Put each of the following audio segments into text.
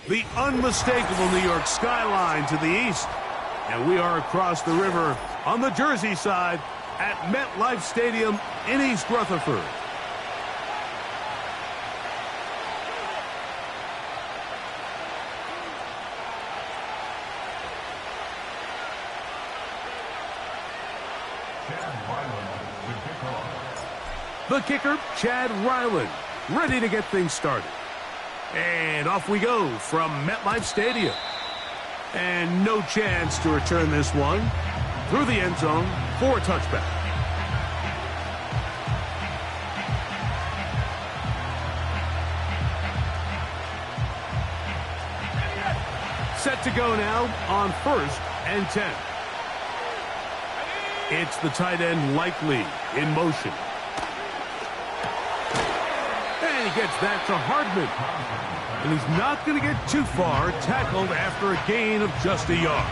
the unmistakable New York skyline to the east. And we are across the river on the Jersey side at MetLife Stadium in East Rutherford. The kicker, Chad Ryland, ready to get things started. And off we go from MetLife Stadium. And no chance to return this one through the end zone for a touchback. Set to go now on 1st and 10. It's the tight end Likely in motion. And he gets that to Hardman. And he's not going to get too far, tackled after a gain of just a yard.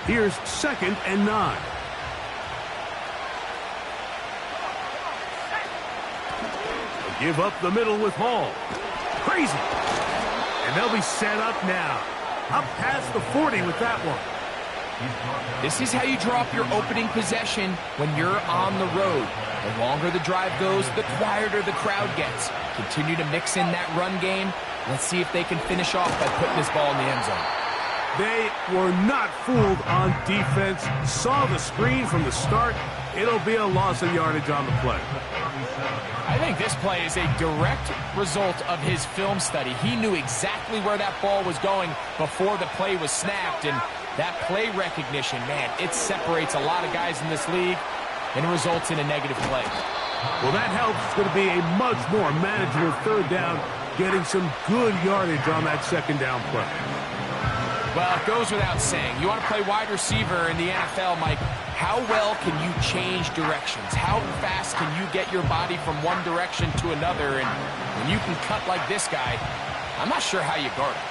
Here's 2nd and 9. Give up the middle with Hall. Crazy. And they'll be set up now. Up past the 40 with that one. This is how you drop your opening possession when you're on the road. The longer the drive goes, the quieter the crowd gets. Continue to mix in that run game. Let's see if they can finish off by putting this ball in the end zone. They were not fooled on defense. Saw the screen from the start. It'll be a loss of yardage on the play. I think this play is a direct result of his film study. He knew exactly where that ball was going before the play was snapped, and that play recognition, man, it separates a lot of guys in this league, and it results in a negative play. Well, that helps. It's going to be a much more manageable 3rd down, getting some good yardage on that 2nd down play. Well, it goes without saying. You want to play wide receiver in the NFL, Mike, how well can you change directions? How fast can you get your body from one direction to another? And when you can cut like this guy, I'm not sure how you guard him.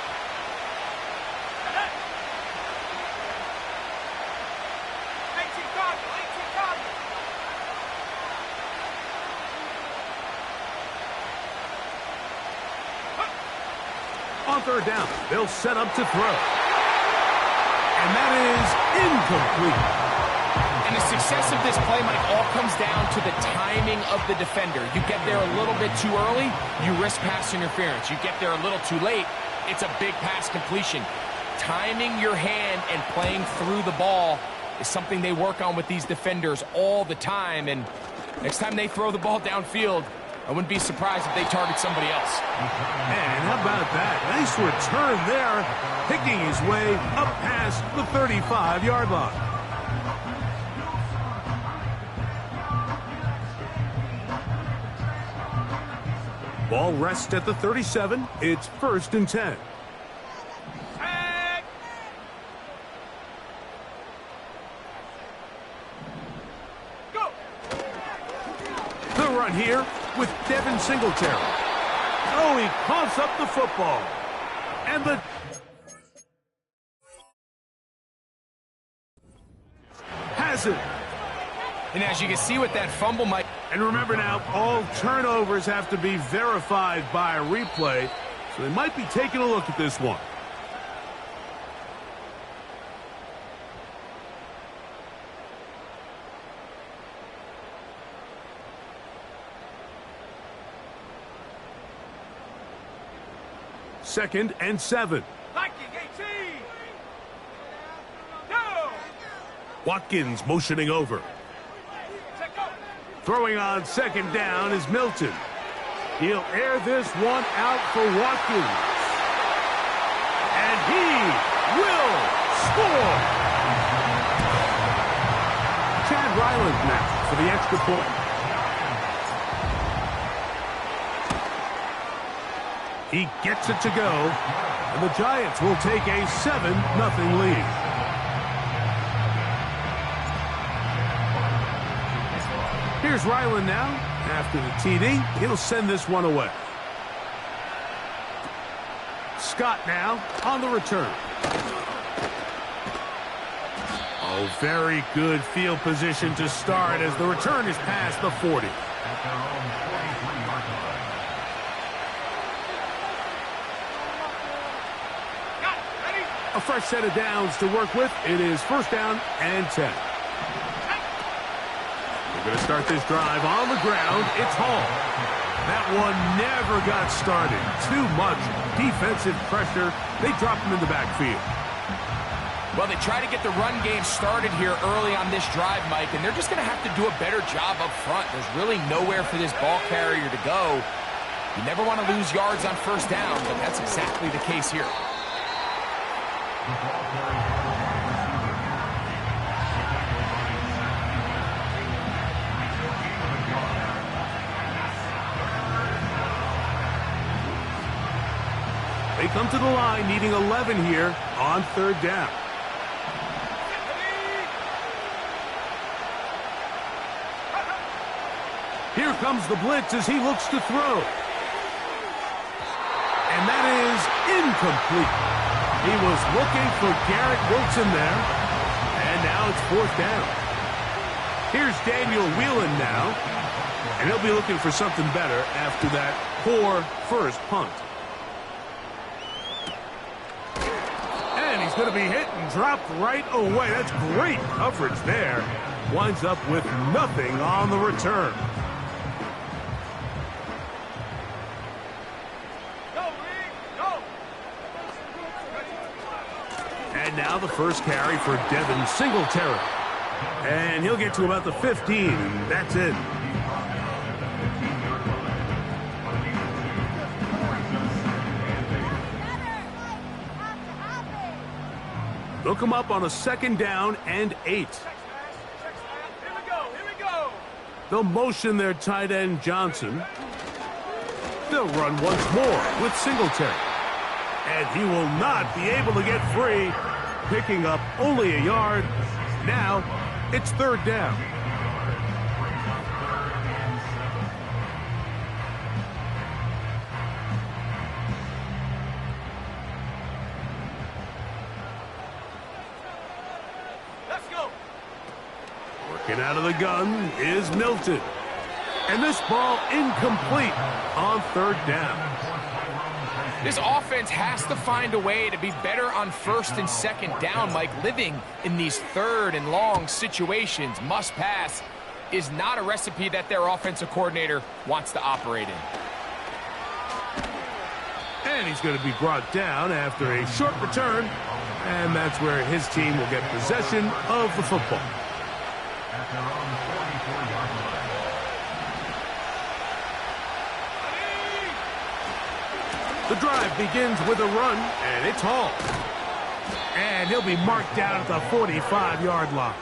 On 3rd down, they'll set up to throw. And that is incomplete. And the success of this play, Mike, all comes down to the timing of the defender. You get there a little bit too early, you risk pass interference. You get there a little too late, it's a big pass completion. Timing your hand and playing through the ball is something they work on with these defenders all the time. And next time they throw the ball downfield, I wouldn't be surprised if they target somebody else. And how about that? Nice return there, picking his way up past the 35-yard line. Ball rests at the 37. It's 1st and 10. Go. The run here with Devin Singletary. Oh, he coughs up the football. And the has it. And as you can see with that fumble, Mike. And remember now, all turnovers have to be verified by a replay, so they might be taking a look at this one. Second and 7. Watkins motioning over. Throwing on 2nd down is Milton. He'll air this one out for Watkins. And he will score. Chad Ryland now for the extra point. He gets it to go, and the Giants will take a 7-0 lead. Here's Ryland now. After the TD, he'll send this one away. Scott now on the return. Oh, very good field position to start as the return is past the 40. A fresh set of downs to work with. It is first down and 10. We're going to start this drive on the ground. It's Hall. That one never got started. Too much defensive pressure. They drop him in the backfield. Well, they try to get the run game started here early on this drive, Mike, and they're just going to have to do a better job up front. There's really nowhere for this ball carrier to go. You never want to lose yards on first down, but that's exactly the case here. They come to the line needing 11 here on third down. Here comes the blitz as he looks to throw. And that is incomplete. He was looking for Garrett Wilson there. And now it's fourth down. Here's Daniel Whelan now. And he'll be looking for something better after that poor first punt. And he's going to be hit and dropped right away. That's great coverage there. Winds up with nothing on the return. And now the first carry for Devin Singletary. And he'll get to about the 15. That's it. They'll come up on a second down and 8. They'll motion their tight end Johnson. They'll run once more with Singletary. And he will not be able to get free, picking up only a yard. Now it's third down. Let's go. Working out of the gun is Milton. And this ball incomplete on third down. This offense has to find a way to be better on first and second down, Mike. Living in these third and long situations, must pass, is not a recipe that their offensive coordinator wants to operate in. And he's going to be brought down after a short return. And that's where his team will get possession of the football. The drive begins with a run, and it's Hall. And he'll be marked down at the 45-yard line.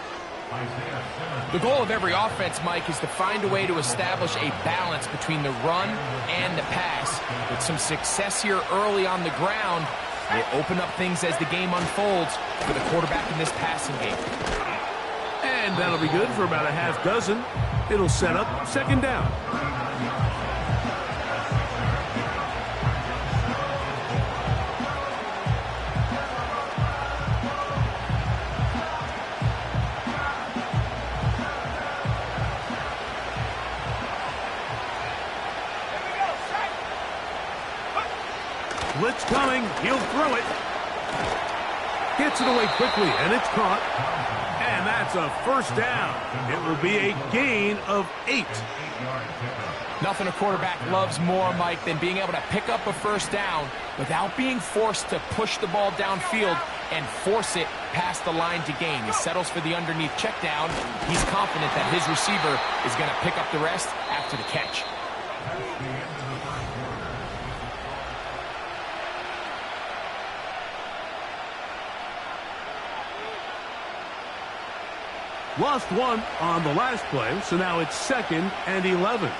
The goal of every offense, Mike, is to find a way to establish a balance between the run and the pass. With some success here early on the ground, will open up things as the game unfolds for the quarterback in this passing game. And that'll be good for about a half dozen. It'll set up second down. Blitz coming. He'll throw it. Gets it away quickly, and it's caught. And that's a first down. It will be a gain of 8. Nothing a quarterback loves more, Mike, than being able to pick up a first down without being forced to push the ball downfield and force it past the line to gain. He settles for the underneath check down. He's confident that his receiver is going to pick up the rest after the catch. Lost one on the last play, so now it's second and 11.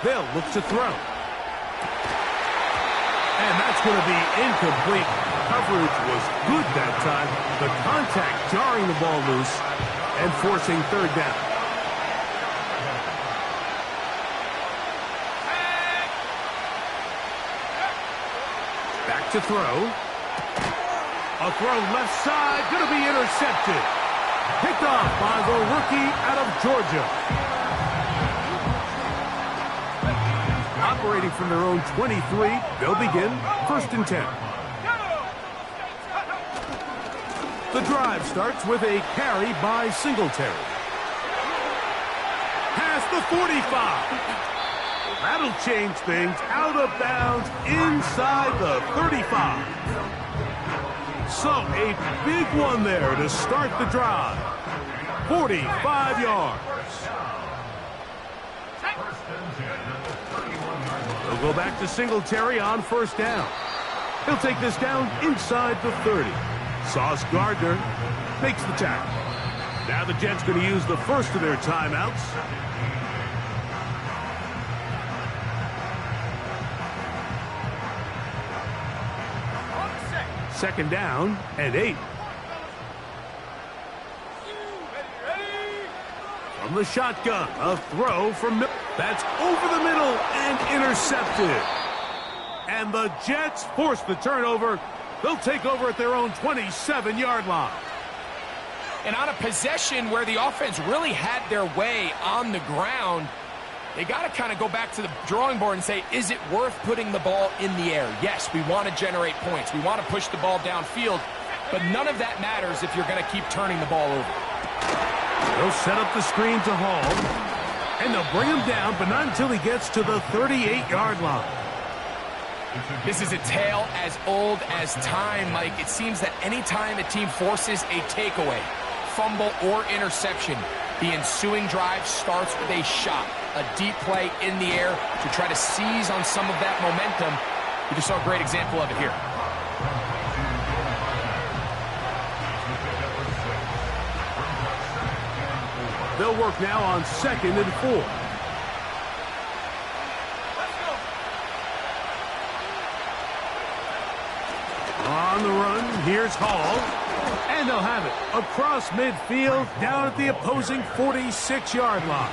They'll look to throw. And that's going to be incomplete. Coverage was good that time. The contact jarring the ball loose and forcing third down. Back to throw. A throw left side, going to be intercepted. Picked off by the rookie out of Georgia. Operating from their own 23, they'll begin 1st and 10. The drive starts with a carry by Singletary. Past the 45. That'll change things. Out of bounds inside the 35. So a big one there to start the drive. 45 yards. They'll go back to Singletary on 1st down. He'll take this down inside the 30. Sauce Gardner makes the tackle. Now the Jets going to use the first of their timeouts. Second down and 8. From the shotgun, a throw from that's over the middle and intercepted. And the Jets force the turnover. They'll take over at their own 27-yard line. And on a possession where the offense really had their way on the ground, they got to kind of go back to the drawing board and say, is it worth putting the ball in the air? Yes, we want to generate points. We want to push the ball downfield. But none of that matters if you're going to keep turning the ball over. They'll set up the screen to Hall. And they'll bring him down, but not until he gets to the 38-yard line. This is a tale as old as time, Mike. It seems that any time a team forces a takeaway, fumble, or interception, the ensuing drive starts with a shot, a deep play in the air to try to seize on some of that momentum. We just saw a great example of it here. They'll work now on 2nd and 4. On the run, here's Hall. And they'll have it across midfield down at the opposing 46-yard line.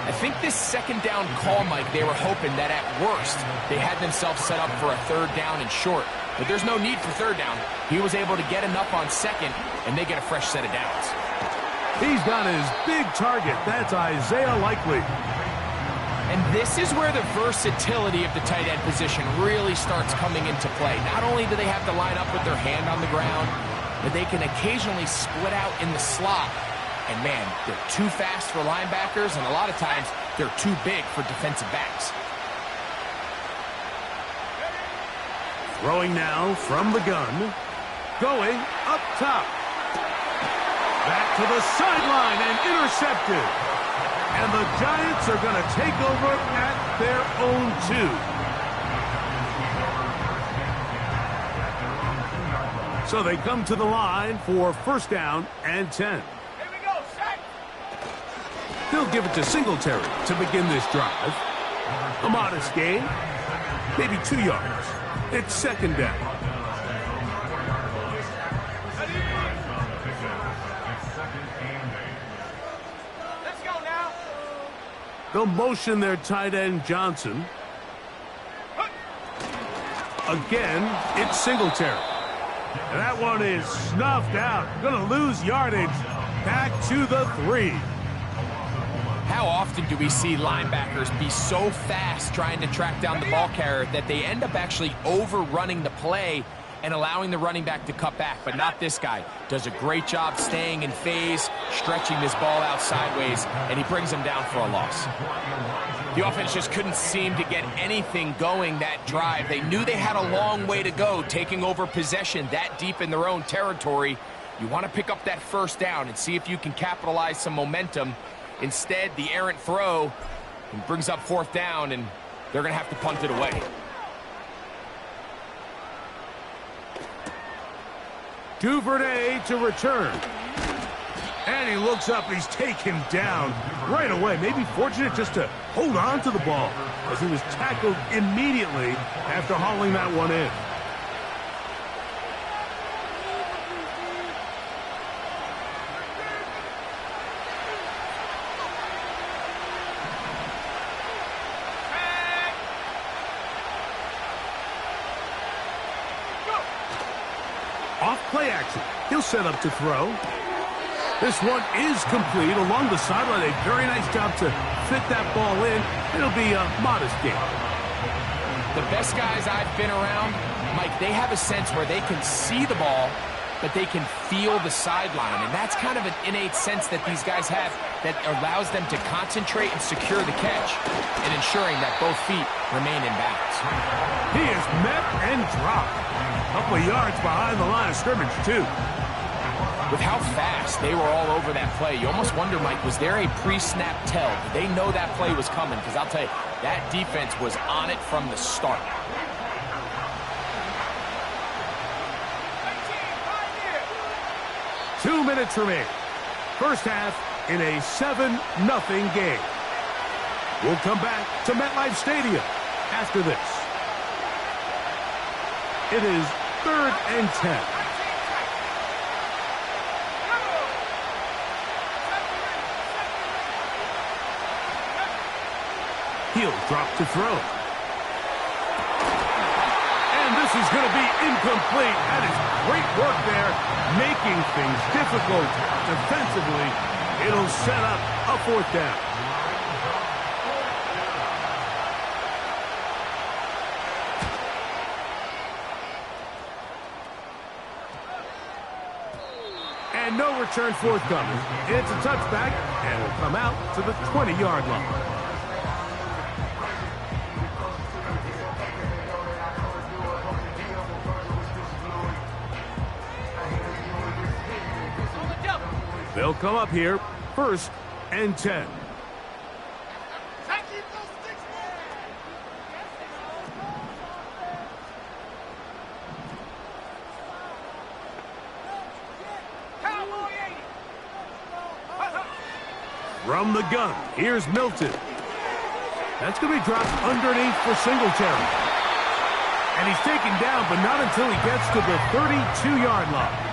I think this 2nd down call, Mike, they were hoping that at worst they had themselves set up for a 3rd down and short. But there's no need for 3rd down. He was able to get enough on 2nd, and they get a fresh set of downs. He's got his big target. That's Isaiah Likely. And this is where the versatility of the tight end position really starts coming into play. Not only do they have to line up with their hand on the ground, but they can occasionally split out in the slot. And man, they're too fast for linebackers, and a lot of times they're too big for defensive backs. Throwing now from the gun. Going up top. Back to the sideline and intercepted. And the Giants are going to take over at their own 2. So they come to the line for 1st down and 10. Here we go, set. They'll give it to Singletary to begin this drive. A modest gain, maybe 2 yards. It's 2nd down. They'll motion their tight end, Johnson. Again, it's Singletary. And that one is snuffed out. Going to lose yardage. Back to the 3. How often do we see linebackers be so fast trying to track down the ball carrier that they end up actually overrunning the play and allowing the running back to cut back? But not this guy. Does a great job staying in phase, stretching this ball out sideways, and he brings him down for a loss. The offense just couldn't seem to get anything going that drive. They knew they had a long way to go, taking over possession that deep in their own territory. You want to pick up that 1st down and see if you can capitalize some momentum. Instead, the errant throw brings up 4th down, and they're going to have to punt it away. Duvernay to return. And he looks up. He's taken down right away. Maybe fortunate just to hold on to the ball as he was tackled immediately after hauling that one in. Play action. He'll set up to throw. This one is complete along the sideline. A very nice job to fit that ball in. It'll be a modest gain. The best guys I've been around, Mike, they have a sense where they can see the ball, but they can feel the sideline. And that's kind of an innate sense that these guys have that allows them to concentrate and secure the catch and ensuring that both feet remain in bounds. He is met and dropped. A couple of yards behind the line of scrimmage, too. With how fast they were all over that play, you almost wonder, Mike, was there a pre-snap tell? Did they know that play was coming? Because I'll tell you, that defense was on it from the start. Two minutes remaining. First half in a 7-0 game. We'll come back to MetLife Stadium after this. It is 3rd and 10. He'll drop to throw. And this is going to be incomplete. That is great work there, making things difficult defensively. It'll set up a 4th down. And no return forthcoming. It's a touchback, and will come out to the 20-yard line. They'll come up here, 1st and 10. From the gun, here's Milton. That's going to be dropped underneath for Singletary. And he's taken down, but not until he gets to the 32-yard line.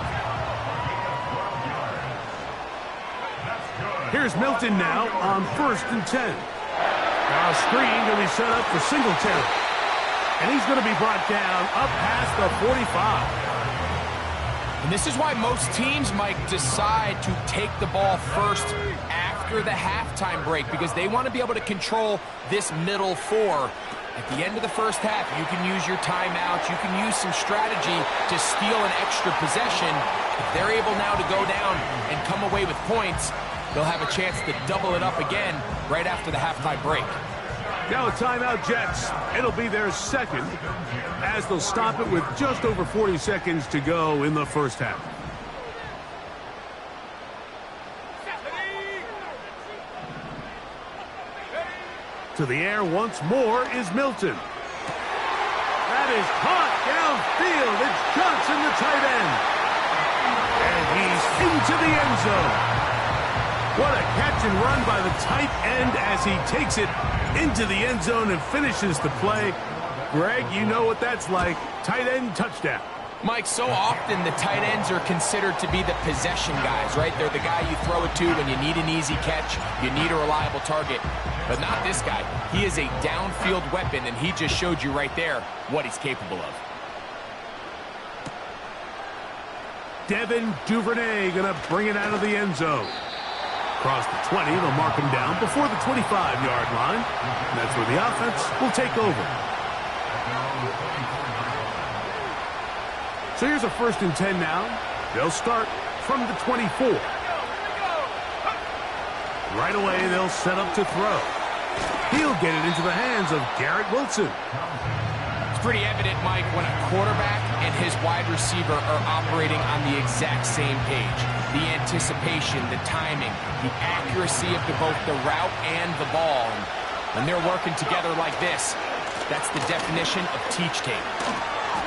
Here's Milton now on 1st and 10. Now a screen going to be set up for Singletary. And he's going to be brought down up past the 45. And this is why most teams, Mike, decide to take the ball first after the halftime break, because they want to be able to control this middle 4. At the end of the first half, you can use your timeouts. You can use some strategy to steal an extra possession. If they're able now to go down and come away with points, they'll have a chance to double it up again right after the halftime break. Now a timeout, Jets. It'll be their 2nd, as they'll stop it with just over 40 seconds to go in the first half. To the air once more is Milton. That is caught downfield. It's Johnson, the tight end. And he's into the end zone. What a catch and run by the tight end as he takes it into the end zone and finishes the play. Greg, you know what that's like. Tight end touchdown. Mike, so often the tight ends are considered to be the possession guys, right? They're the guy you throw it to when you need an easy catch, you need a reliable target. But not this guy. He is a downfield weapon, and he just showed you right there what he's capable of. Devin Duvernay going to bring it out of the end zone. Across the 20, they'll mark him down before the 25-yard line. And that's where the offense will take over. So here's a 1st and 10 now. They'll start from the 24. Right away, they'll set up to throw. He'll get it into the hands of Garrett Wilson. It's pretty evident, Mike, when a quarterback and his wide receiver are operating on the exact same page. The anticipation, the timing, the accuracy of both the route and the ball. And when they're working together like this, that's the definition of teach tape.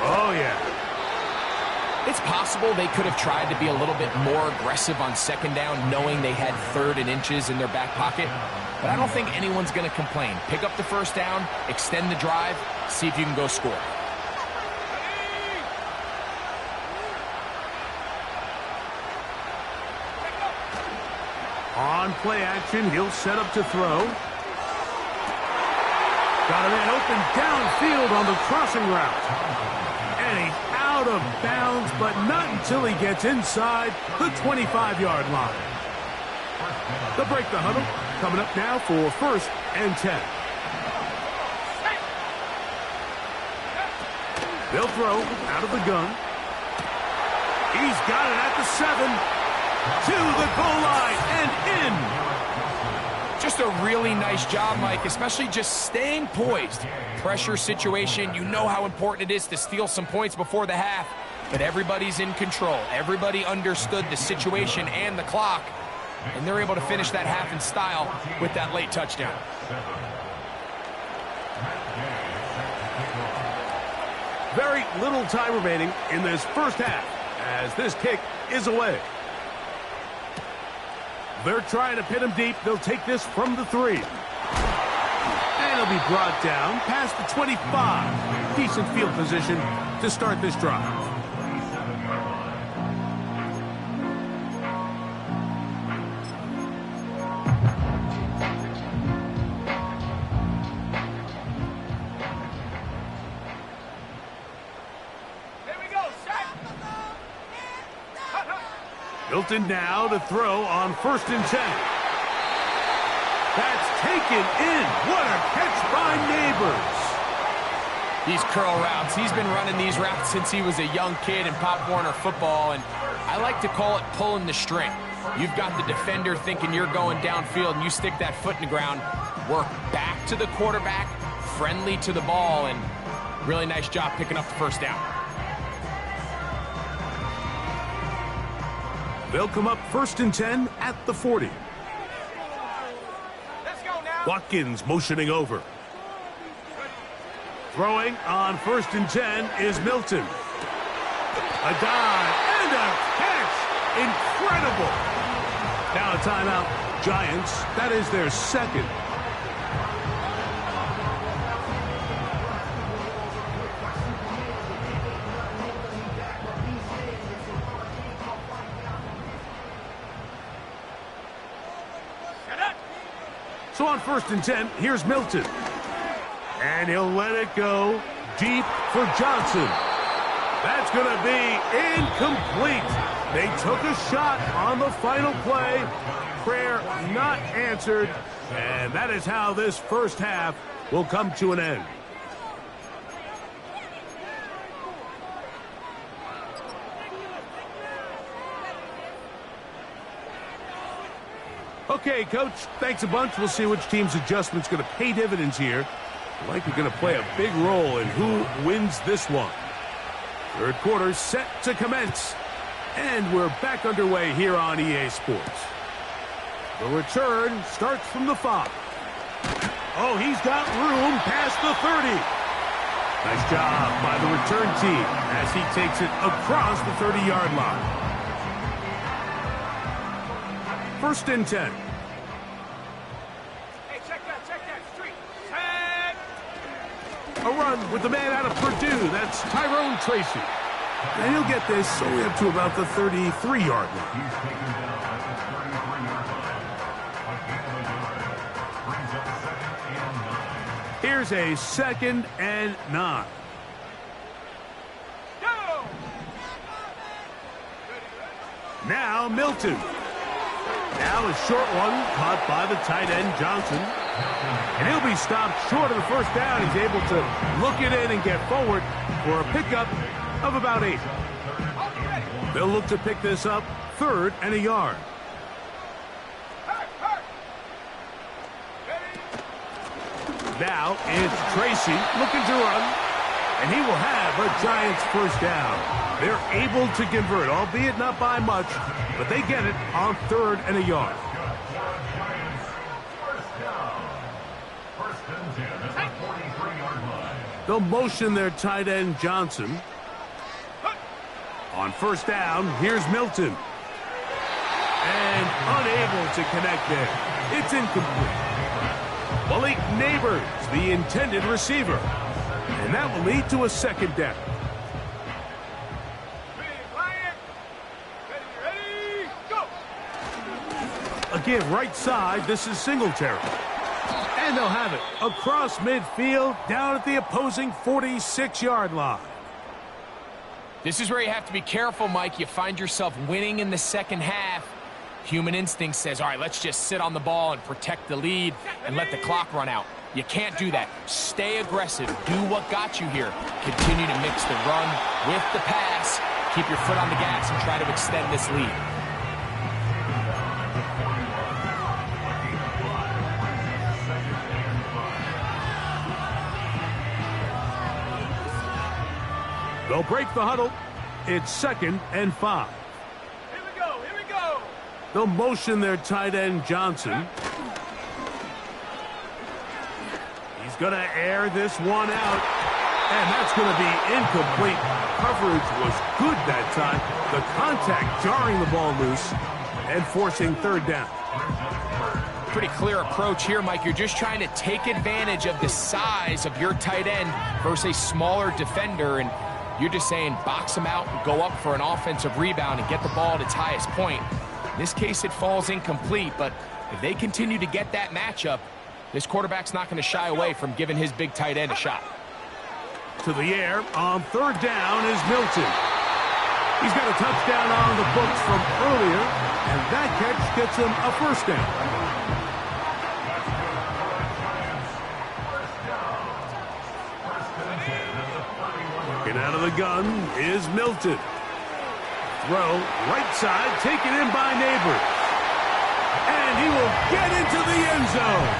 Oh, yeah. It's possible they could have tried to be a little bit more aggressive on 2nd down, knowing they had 3rd and inches in their back pocket. But I don't think anyone's going to complain. Pick up the 1st down, extend the drive, see if you can go score. On play action, he'll set up to throw. Got a man open downfield on the crossing route. And he's out out of bounds, but not until he gets inside the 25-yard line. They'll break the huddle. Coming up now for 1st and 10. They'll throw out of the gun. He's got it at the 7. To the goal line and in. Just a really nice job, Mike, especially just staying poised. Pressure situation, you know how important it is to steal some points before the half, but everybody's in control. Everybody understood the situation and the clock, and they're able to finish that half in style with that late touchdown. Very little time remaining in this first half as this kick is away. They're trying to pin him deep. They'll take this from the 3. And he'll be brought down past the 25. Decent field position to start this drive. Milton now to throw on 1st and 10. That's taken in. What a catch by Neighbors. These curl routes, he's been running these routes since he was a young kid in Pop Warner football, and I like to call it pulling the string. You've got the defender thinking you're going downfield, and you stick that foot in the ground, work back to the quarterback, friendly to the ball, and really nice job picking up the first down. They'll come up 1st and 10 at the 40. Let's go now. Watkins motioning over. Throwing on 1st and 10 is Milton. A dive and a catch. Incredible. Now a timeout. Giants. That is their 2nd. So on 1st and 10, here's Milton. And he'll let it go deep for Johnson. That's going to be incomplete. They took a shot on the final play. Prayer not answered. And that is how this first half will come to an end. Okay, Coach, thanks a bunch. We'll see which team's adjustment's going to pay dividends here. Likely going to play a big role in who wins this one. Third quarter set to commence. And we're back underway here on EA Sports. The return starts from the 5. Oh, he's got room past the 30. Nice job by the return team as he takes it across the 30-yard line. 1st and 10. Hey, check that street. A run with the man out of Purdue. That's Tyrone Tracy. And he'll get this so we up to about the 33-yard line. Here's a 2nd and 9. Go! Now Milton. Now a short one caught by the tight end Johnson. And he'll be stopped short of the first down. He's able to look it in and get forward for a pickup of about 8. They'll look to pick this up 3rd and a yard. Now it's Tracy looking to run. And he will have a Giants first down. They're able to convert, albeit not by much, but they get it on 3rd and a yard. They'll motion their tight end Johnson. On 1st down, here's Milton. And unable to connect there. It's incomplete. Malik Neighbors, the intended receiver. And that will lead to a 2nd down. Again, right side, this is Singletary. And they'll have it across midfield, down at the opposing 46-yard line. This is where you have to be careful, Mike. You find yourself winning in the second half. Human instinct says, all right, let's just sit on the ball and protect the lead and let the clock run out. You can't do that. Stay aggressive. Do what got you here. Continue to mix the run with the pass. Keep your foot on the gas and try to extend this lead. They'll break the huddle. It's 2nd and 5. Here we go, here we go. They'll motion their tight end, Johnson. He's going to air this one out, and that's going to be incomplete. Coverage was good that time. The contact jarring the ball loose and forcing 3rd down. Pretty clear approach here, Mike. You're just trying to take advantage of the size of your tight end versus a smaller defender, and you're just saying box him out and go up for an offensive rebound and get the ball at its highest point. In this case, it falls incomplete, but if they continue to get that matchup, this quarterback's not going to shy away from giving his big tight end a shot. To the air on 3rd down is Milton. He's got a touchdown on the books from earlier, and that catch gets him a 1st down. Working out of the gun is Milton. Throw right side, taken in by Neighbors. And he will get into the end zone.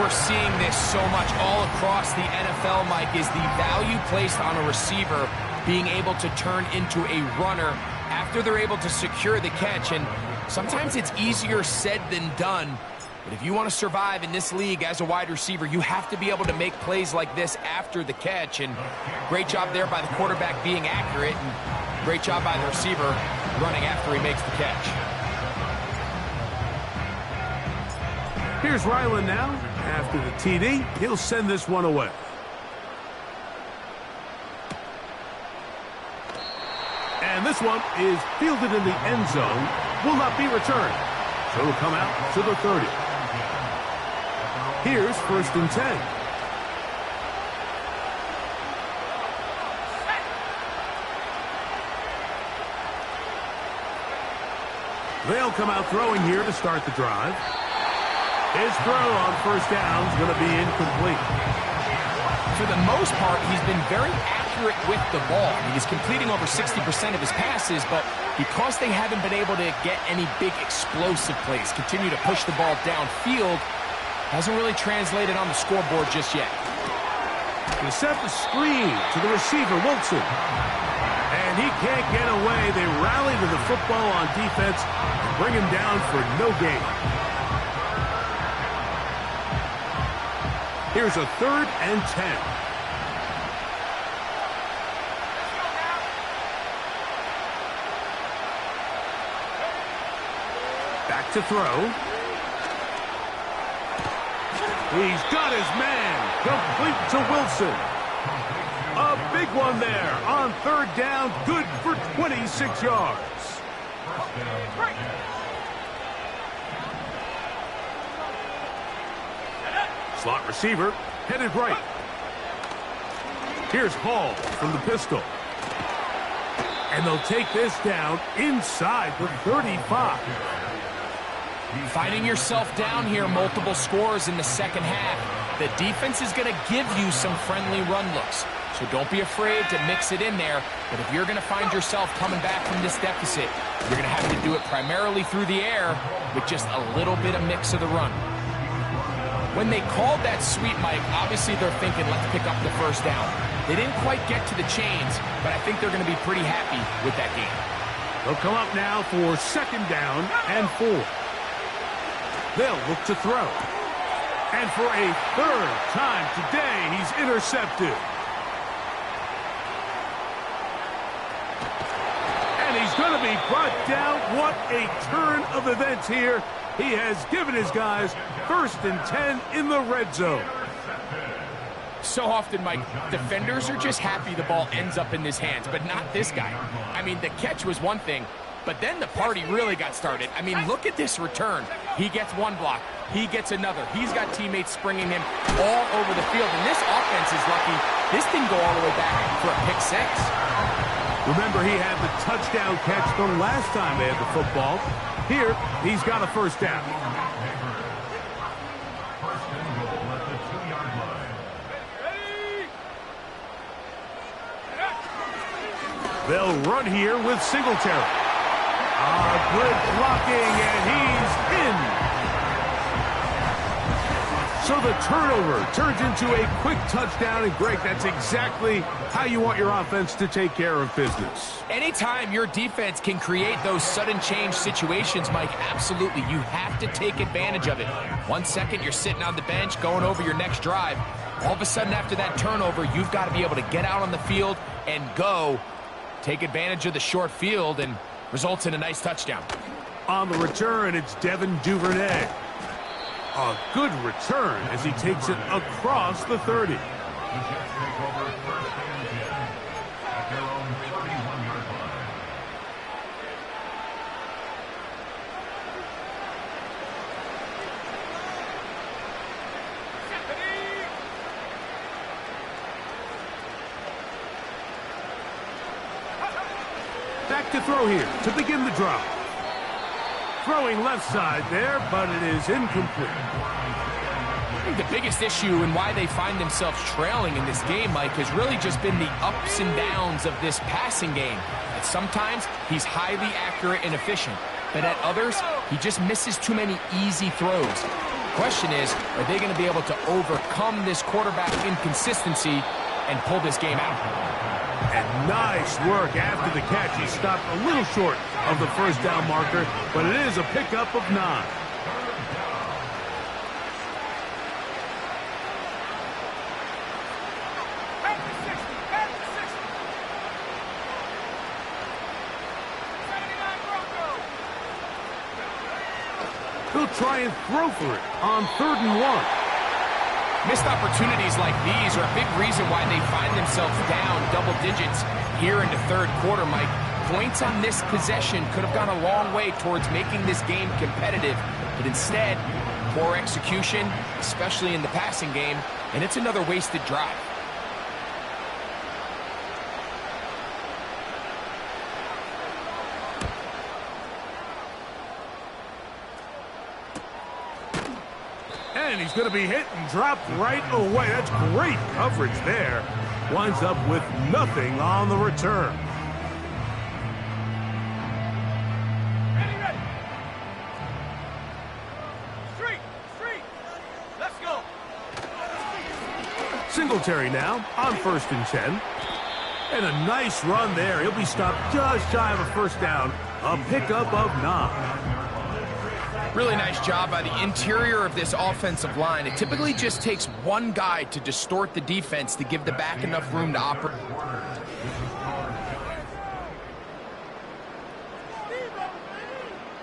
We're seeing this so much all across the NFL, Mike, is the value placed on a receiver being able to turn into a runner after they're able to secure the catch. And sometimes it's easier said than done. But if you want to survive in this league as a wide receiver, you have to be able to make plays like this after the catch. And great job there by the quarterback being accurate. And great job by the receiver running after he makes the catch. Here's Ryland now. After the TD, he'll send this one away. And this one is fielded in the end zone. Will not be returned. So it'll come out to the 30. Here's 1st and 10. They'll come out throwing here to start the drive. His throw on 1st down is going to be incomplete. For the most part, he's been very accurate with the ball. I mean, he's completing over 60% of his passes, but because they haven't been able to get any big explosive plays, continue to push the ball downfield, hasn't really translated on the scoreboard just yet. They set the screen to the receiver, Wilson. And he can't get away. They rally to the football on defense and bring him down for no gain. Here's a 3rd and 10. Back to throw. He's got his man. Complete to Wilson. A big one there on 3rd down. Good for 26 yards. Slot receiver headed right. Here's Hall from the pistol. And they'll take this down inside the 35. Finding yourself down here, multiple scores in the second half. The defense is going to give you some friendly run looks. So don't be afraid to mix it in there. But if you're going to find yourself coming back from this deficit, you're going to have to do it primarily through the air with just a little bit of mix of the run. When they called that sweep, Mike, obviously they're thinking, let's pick up the 1st down. They didn't quite get to the chains, but I think they're going to be pretty happy with that game. They'll come up now for 2nd down and 4. They'll look to throw. And for a 3rd time today, he's intercepted. And he's going to be brought down. What a turn of events here. He has given his guys 1st and 10 in the red zone. So often, Mike, defenders are just happy the ball ends up in his hands, but not this guy. I mean, the catch was one thing, but then the party really got started. I mean, look at this return. He gets one block, he gets another. He's got teammates springing him all over the field, and this offense is lucky. This didn't go all the way back for a pick six. Remember, he had the touchdown catch the last time they had the football. Here, he's got a first down. They'll run here with Singletary. Good blocking, and he's in. So the turnover turns into a quick touchdown, and Greg, that's exactly how you want your offense to take care of business. Anytime your defense can create those sudden change situations, Mike, absolutely, you have to take advantage of it. 1 second, you're sitting on the bench, going over your next drive. All of a sudden, after that turnover, you've got to be able to get out on the field and go. Take advantage of the short field, and results in a nice touchdown. On the return, it's Devin Duvernay. A good return as he takes it across the 30. Back to throw here to begin the drive. Throwing left side there, but it is incomplete. I think the biggest issue and why they find themselves trailing in this game, Mike, has really just been the ups and downs of this passing game. At sometimes, he's highly accurate and efficient, but at others, he just misses too many easy throws. The question is, are they going to be able to overcome this quarterback inconsistency and pull this game out? And nice work after the catch. He stopped a little short of the first down marker, but it is a pickup of 9. He'll try and throw for it on 3rd and 1. Missed opportunities like these are a big reason why they find themselves down double digits here in the third quarter, Mike. Points on this possession could have gone a long way towards making this game competitive, but instead, poor execution, especially in the passing game, and it's another wasted drive. And he's going to be hit and dropped right away. That's great coverage there. Winds up with nothing on the return. Ready. Street. Let's go. Singletary now on 1st and 10. And a nice run there. He'll be stopped just shy of a first down. A pickup of 9. Really nice job by the interior of this offensive line. It typically just takes one guy to distort the defense to give the back enough room to operate.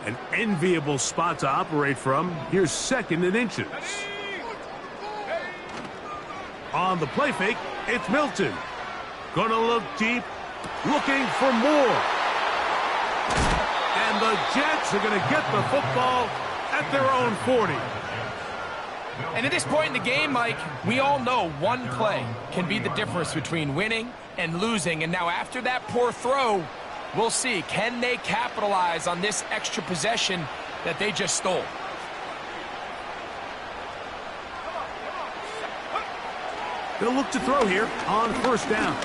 An enviable spot to operate from. Here's 2nd and inches. On the play fake, it's Milton. Gonna look deep, looking for more. And the Jets are going to get the football at their own 40. And at this point in the game, Mike, we all know one play can be the difference between winning and losing. And now after that poor throw, we'll see, can they capitalize on this extra possession that they just stole? They'll look to throw here on 1st down.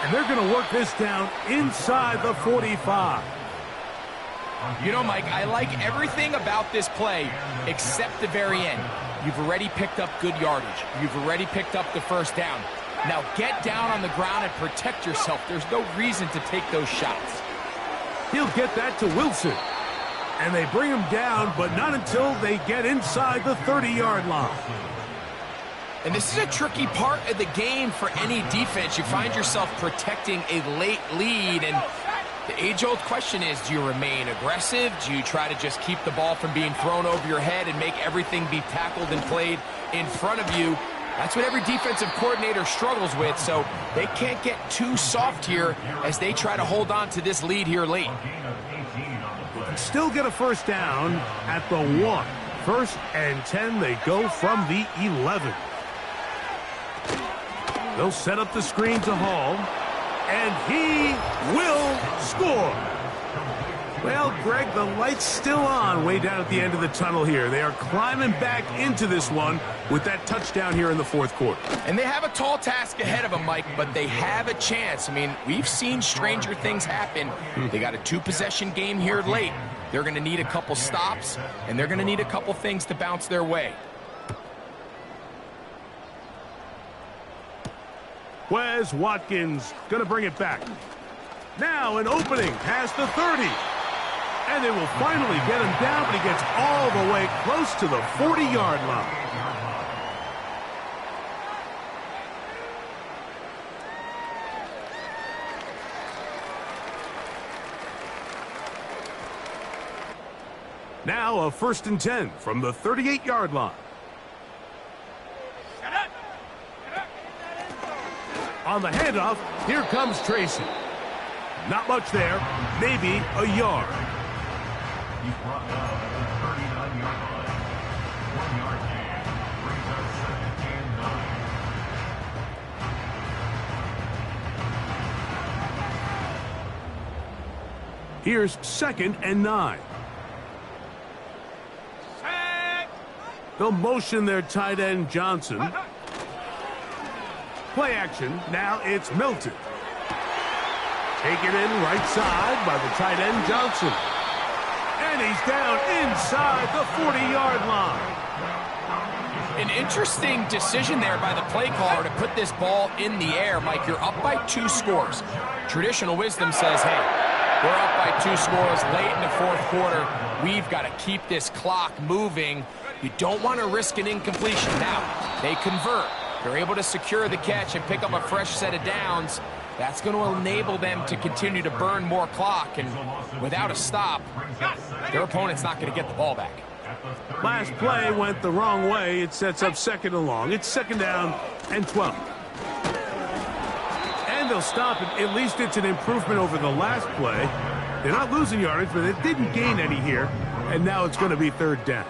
And they're going to work this down inside the 45. You know, Mike, I like everything about this play except the very end. You've already picked up good yardage. You've already picked up the first down. Now get down on the ground and protect yourself. There's no reason to take those shots. He'll get that to Wilson. And they bring him down, but not until they get inside the 30-yard line. And this is a tricky part of the game for any defense. You find yourself protecting a late lead, and the age-old question is, do you remain aggressive? Do you try to just keep the ball from being thrown over your head and make everything be tackled and played in front of you? That's what every defensive coordinator struggles with, so they can't get too soft here as they try to hold on to this lead here late. Still get a first down at the 1. 1st and 10, they go from the 11. They'll set up the screen to Hall, and he will score. Well, Greg, the light's still on way down at the end of the tunnel here. They are climbing back into this one with that touchdown here in the 4th quarter. And they have a tall task ahead of them, Mike, but they have a chance. I mean, we've seen stranger things happen. They got a 2-possession game here late. They're going to need a couple stops, and they're going to need a couple things to bounce their way. Wes Watkins going to bring it back. Now an opening past the 30. And they will finally get him down, but he gets all the way close to the 40-yard line. Now a 1st and 10 from the 38-yard line. On the handoff, here comes Tracy. Not much there, maybe a yard. He's brought down at the 39-yard line. 1-yard gain brings up 2nd and 9. Here's 2nd and 9. They'll motion their tight end Johnson. Play action. Now it's Milton. Taken in right side by the tight end Johnson. And he's down inside the 40-yard line. An interesting decision there by the play caller to put this ball in the air. Mike, you're up by 2 scores. Traditional wisdom says, hey, we're up by 2 scores late in the 4th quarter. We've got to keep this clock moving. You don't want to risk an incompletion. Now, they convert. They're able to secure the catch and pick up a fresh set of downs. That's going to enable them to continue to burn more clock. And without a stop, their opponent's not going to get the ball back. Last play went the wrong way. It sets up 2nd and long. It's 2nd down and 12. And they'll stop it. At least it's an improvement over the last play. They're not losing yardage, but they didn't gain any here. And now it's going to be 3rd down.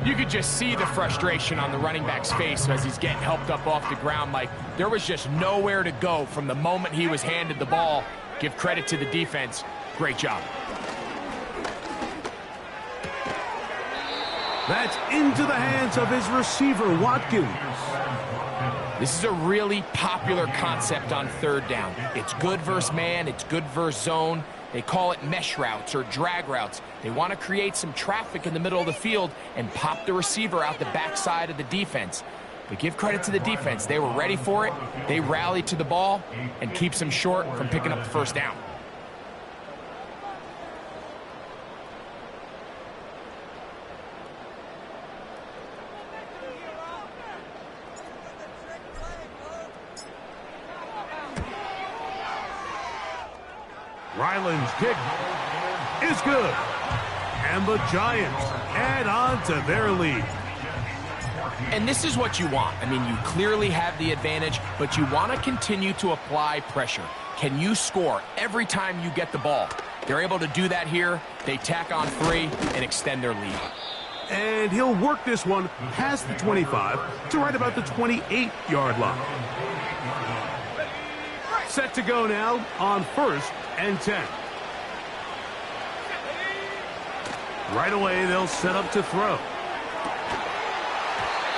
You could just see the frustration on the running back's face as he's getting helped up off the ground, Mike. There was just nowhere to go from the moment he was handed the ball. Give credit to the defense. Great job. That's into the hands of his receiver, Watkins. This is a really popular concept on 3rd down. It's good versus man. It's good versus zone. They call it mesh routes or drag routes. They want to create some traffic in the middle of the field and pop the receiver out the backside of the defense. But give credit to the defense. They were ready for it. They rallied to the ball and keeps them short from picking up the 1st down. Ryland's kick is good. And the Giants add on to their lead. And this is what you want. I mean, you clearly have the advantage, but you want to continue to apply pressure. Can you score every time you get the ball? They're able to do that here. They tack on 3 and extend their lead. And he'll work this one past the 25 to right about the 28-yard line. Set to go now on 1st and 10. Right away, they'll set up to throw.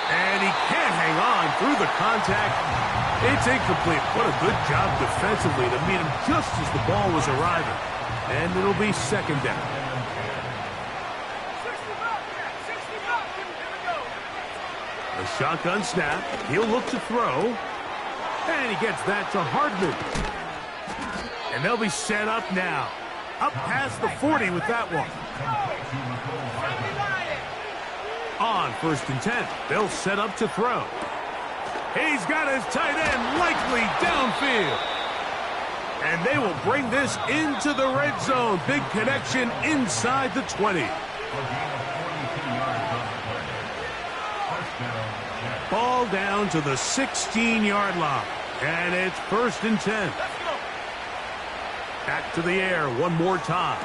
And he can't hang on through the contact. It's incomplete. What a good job defensively to meet him just as the ball was arriving. And it'll be 2nd down. A shotgun snap. He'll look to throw. And he gets that to Hardman. And they'll be set up now. Up past the 40 with that one. On 1st and 10, they'll set up to throw. He's got his tight end likely downfield. And they will bring this into the red zone. Big connection inside the 20. Ball down to the 16-yard line. And it's 1st and 10. Back to the air one more time.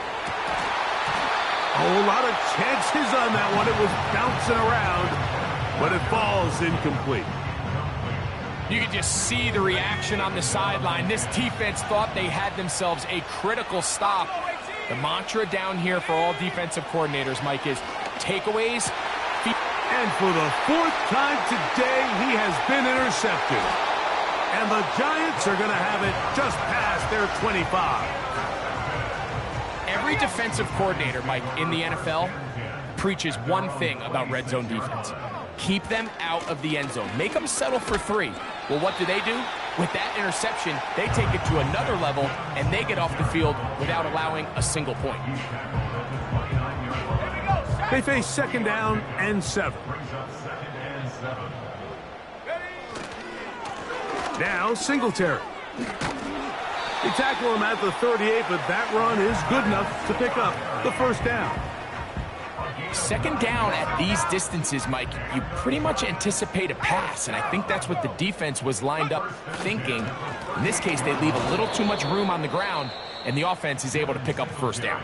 Oh, a lot of chances on that one. It was bouncing around, but it falls incomplete. You can just see the reaction on the sideline. This defense thought they had themselves a critical stop. The mantra down here for all defensive coordinators, Mike, is takeaways. And for the fourth time today, he has been intercepted. And the Giants are going to have it just past their 25. Every defensive coordinator, Mike, in the NFL preaches one thing about red zone defense. Keep them out of the end zone. Make them settle for 3. Well, what do? With that interception, they take it to another level, and they get off the field without allowing a single point. They face 2nd down and 7. Now Singletary. They tackle him at the 38, but that run is good enough to pick up the first down. 2nd down at these distances, Mike, you pretty much anticipate a pass, and I think that's what the defense was lined up thinking. In this case, they leave a little too much room on the ground, and the offense is able to pick up a first down.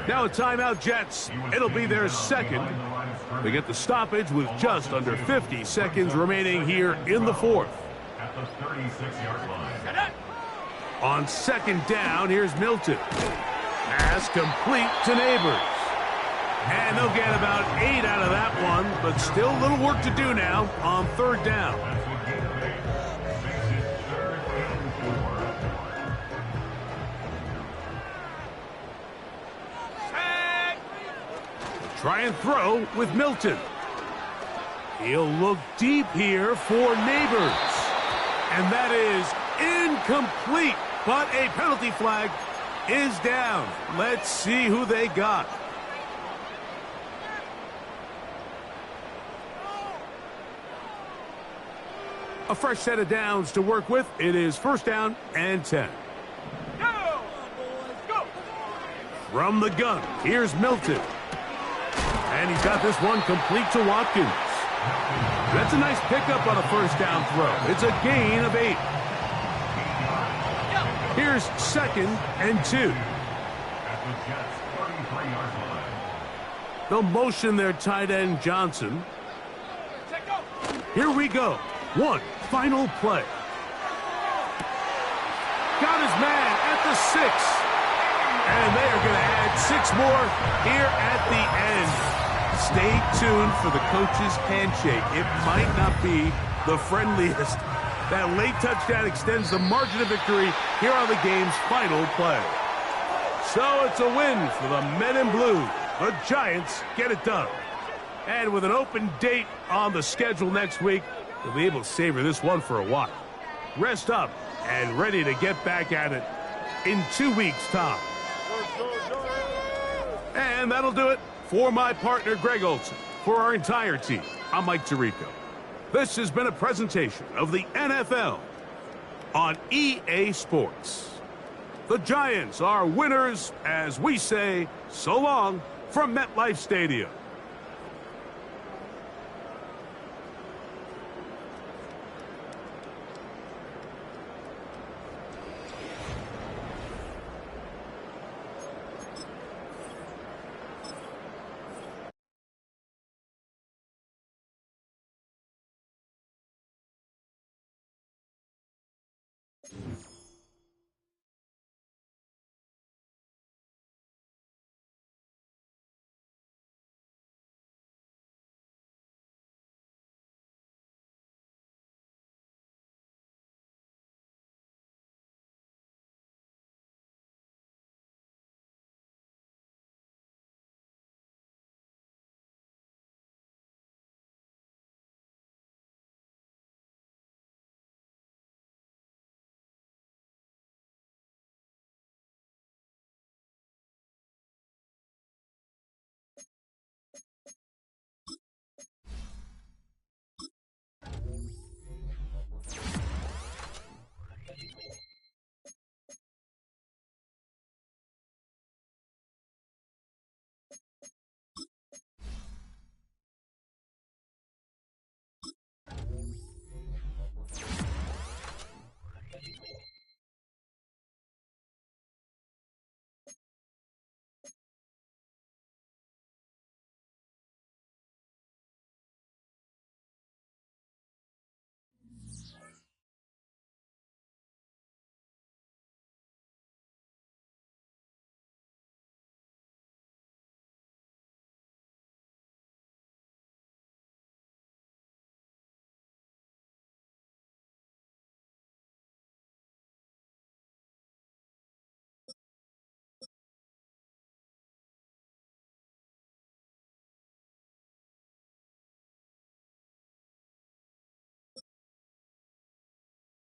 Now a timeout, Jets. It'll be their 2nd. They get the stoppage with just under 50 seconds remaining here in the 4th. At the 36-yard line. On 2nd down, here's Milton. Pass complete to Neighbors. And they'll get about 8 out of that one, but still a little work to do now on 3rd down. Try and throw with Milton. He'll look deep here for Neighbors. And that is incomplete, but a penalty flag is down. Let's see who they got. A fresh set of downs to work with. It is 1st down and 10. Go! From the gun, here's Milton. And he's got this one complete to Watkins. That's a nice pickup on a 1st down throw. It's a gain of 8. Here's 2nd and 2. They'll motion their tight end Johnson. Here we go. One final play. Got his man at the 6. And they are going to add 6 more here at the end. Stay tuned for the coach's handshake. It might not be the friendliest. That late touchdown extends the margin of victory here on the game's final play. So it's a win for the men in blue. The Giants get it done. And with an open date on the schedule next week, they'll be able to savor this one for a while. Rest up and ready to get back at it in 2 weeks' time. And that'll do it for my partner, Greg Olson. For our entire team, I'm Mike Tirico. This has been a presentation of the NFL on EA Sports. The Giants are winners as we say so long from MetLife Stadium.